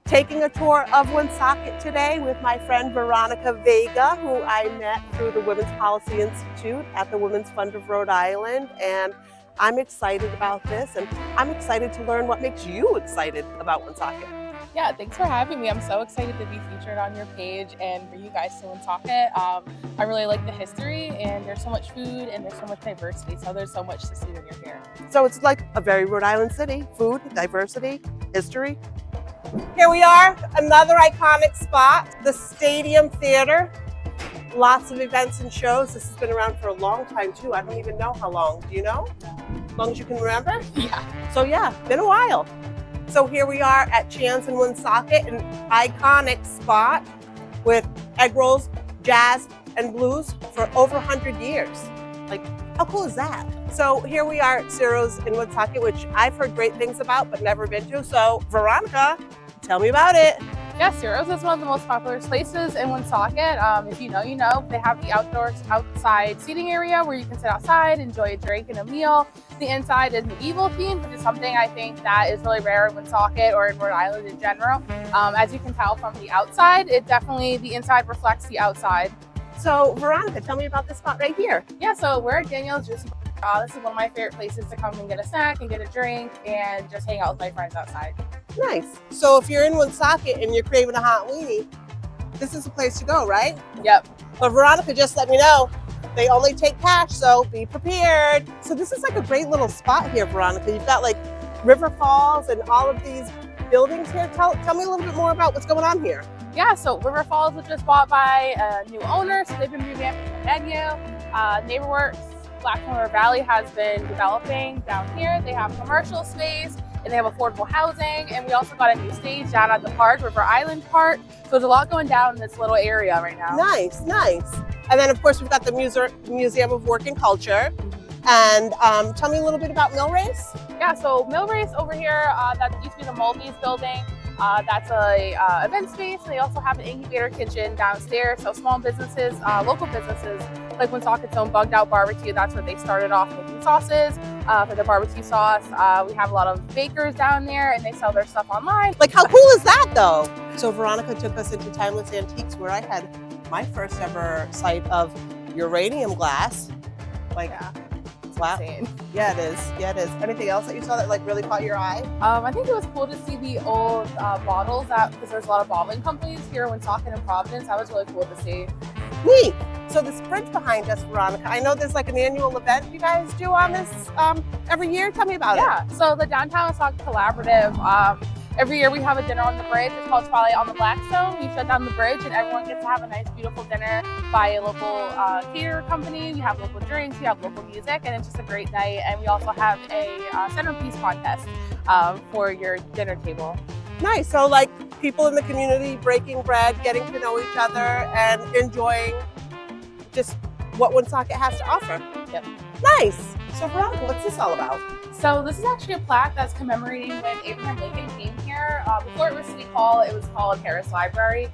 taking a tour of Woonsocket today with my friend Veronicka Vega, who I met through the Women's Policy Institute at the Women's Fund of Rhode Island. And I'm excited about this, and I'm excited to learn what makes you excited about Woonsocket. Yeah, thanks for having me. I'm so excited to be featured on your page and bring you guys to Woonsocket. I really like the history, and there's so much food and there's so much diversity, so there's so much to see when you're here. So it's like a very Rhode Island city: food, diversity, history. Here we are, another iconic spot, the Stadium Theater. Lots of events and shows. This has been around for a long time too. I don't even know how long. Do you know? As long as you can remember? Yeah. So yeah, been a while. So here we are at Chan's in Woonsocket, an iconic spot with egg rolls, jazz, and blues for over 100 years. Like, how cool is that? So here we are at Ciro's in Woonsocket, which I've heard great things about but never been to. So Veronicka, tell me about it. Yeah, Ciro's is one of the most popular places in Woonsocket. If you know, you know. They have the outside seating area where you can sit outside, enjoy a drink and a meal. The inside is medieval themed, which is something I think that is really rare in Woonsocket or in Rhode Island in general. As you can tell from the outside, the inside reflects the outside. So Veronicka, tell me about this spot right here. Yeah, so we're at Danielle's Juicy. This is one of my favorite places to come and get a snack and get a drink and just hang out with my friends outside. Nice. So if you're in Woonsocket and you're craving a hot weenie, this is the place to go, right? Yep. But Veronicka just let me know they only take cash, so be prepared. So this is like a great little spot here, Veronicka. You've got like River Falls and all of these buildings here. Tell me a little bit more about what's going on here. Yeah, so River Falls was just bought by a new owner, so they've been revamping the venue. NeighborWorks, Blackstone Valley has been developing down here. They have commercial space and they have affordable housing, and we also got a new stage down at the park, River Island Park. So there's a lot going down in this little area right now. Nice, nice. And then of course we've got the Museum of Work and Culture. And tell me a little bit about Mill Race. Yeah, so Mill Race over here, that used to be the Maltese building. That's a event space. They also have an incubator kitchen downstairs. So small businesses, local businesses like Woonsocket's own Bugged Out Barbecue, that's where they started off making sauces for the barbecue sauce. We have a lot of bakers down there and they sell their stuff online. Like, how cool is that though? So Veronicka took us into Timeless Antiques, where I had my first ever sight of uranium glass. Like, Yeah. wow. Insane. Yeah, it is. Yeah, it is. Anything else that you saw that like really caught your eye? I think it was cool to see the old bottles, because there's a lot of bottling companies here in Woonsocket and Providence. That was really cool to see. Neat. So this bridge behind us, Veronicka, I know there's like an annual event you guys do on this every year. Tell me about it. Yeah, so the Downtown Woonsocket Collaborative, every year we have a dinner on the bridge. It's called Twilight on the Blackstone. We shut down the bridge and everyone gets to have a nice, beautiful dinner by a local caterer company. We have local drinks, we have local music, and it's just a great night. And we also have a centerpiece contest for your dinner table. Nice. So like people in the community breaking bread, getting to know each other, and enjoying just what Woonsocket has to offer. Yep. Nice. So Veronicka, what's this all about? So this is actually a plaque that's commemorating when Abraham Lincoln came here. Before it was City Hall, it was called Harris Library.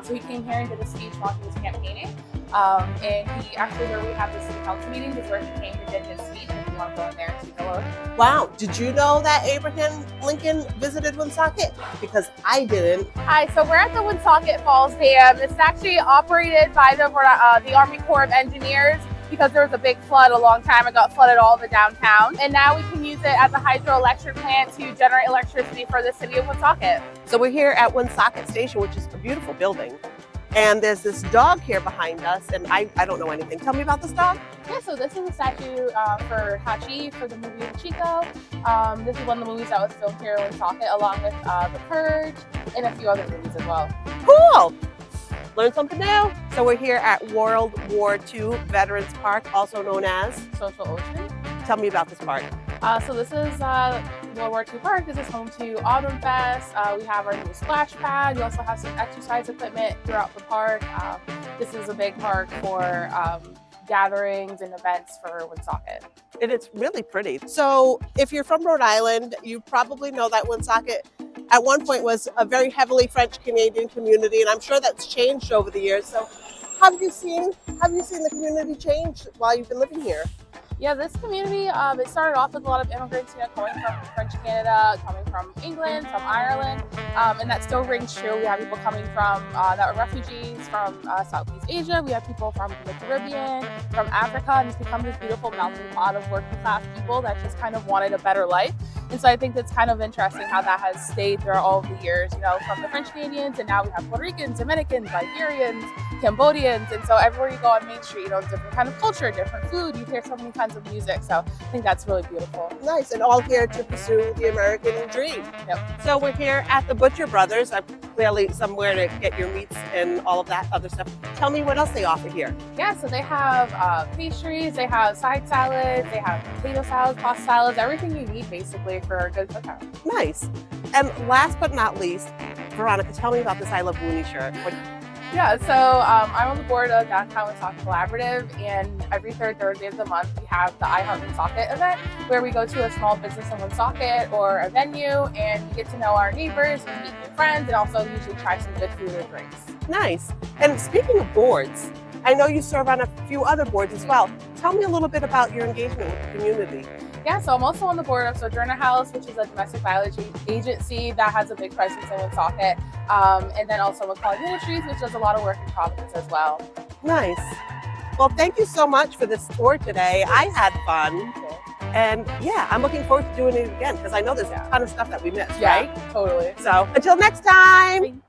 So he came here and did a speech while he was campaigning. And he actually, where we have the city council meeting, is where he came and did his speech. If you want to go in there and take a look. Wow. Did you know that Abraham Lincoln visited Woonsocket? Because I didn't. Hi, so we're at the Woonsocket Falls Dam. It's actually operated by the Army Corps of Engineers, because there was a big flood a long time ago. It flooded all the downtown. And now we can use it as a hydroelectric plant to generate electricity for the city of Woonsocket. So we're here at Woonsocket Station, which is a beautiful building. And there's this dog here behind us, and I don't know anything. Tell me about this dog. Yeah, so this is a statue for Hachi for the movie Chico. This is one of the movies that was filmed here in Woonsocket, along with The Purge and a few other movies as well. Cool. Learn something new. So we're here at World War II Veterans Park, also known as Social Ocean. Tell me about this park. So this is World War II Park. This is home to Autumn Fest. We have our new splash pad. We also have some exercise equipment throughout the park. This is a big park for gatherings and events for Woonsocket. And it's really pretty. So if you're from Rhode Island, you probably know that Woonsocket at one point was a very heavily French Canadian community, and I'm sure that's changed over the years. So have you seen the community change while you've been living here? Yeah, this community, it started off with a lot of immigrants, coming from French Canada, coming from England, from Ireland, and that still rings true. We have people coming from that are refugees from Southeast Asia. We have people from the Caribbean, from Africa, and it's become this beautiful melting pot of working class people that just kind of wanted a better life. And so I think that's kind of interesting how that has stayed throughout all of the years, from the French Canadians, and now we have Puerto Ricans, Dominicans, Liberians, Cambodians, and so everywhere you go on Main Street, different kind of culture, different food, you hear so many kinds of music, so I think that's really beautiful. Nice, and all here to pursue the American dream. Yep. So we're here at the Butcher Brothers, clearly somewhere to get your meats and all of that other stuff. Tell me what else they offer here. Yeah, so they have pastries, they have side salads, they have potato salads, pasta salads, everything you need basically for a good cookout. Nice. And last but not least, Veronicka, tell me about this I Love Wooney shirt. Yeah, so I'm on the board of Downtown Woonsocket Collaborative, and every third Thursday of the month we have the I Heart Woonsocket event, where we go to a small business in Woonsocket or a venue and get to know our neighbors, and meet new friends, and also usually try some good food or drinks. Nice. And speaking of boards, I know you serve on a few other boards as well. Tell me a little bit about your engagement with the community. Yeah, so I'm also on the board of Sojourner House, which is a domestic violence agency that has a big presence in Woonsocket, and then also McCall Ministries, which does a lot of work in Providence as well. Nice. Well, thank you so much for this tour today. I had fun. And yeah, I'm looking forward to doing it again because I know there's a ton of stuff that we missed, right? Totally. So until next time. Bye.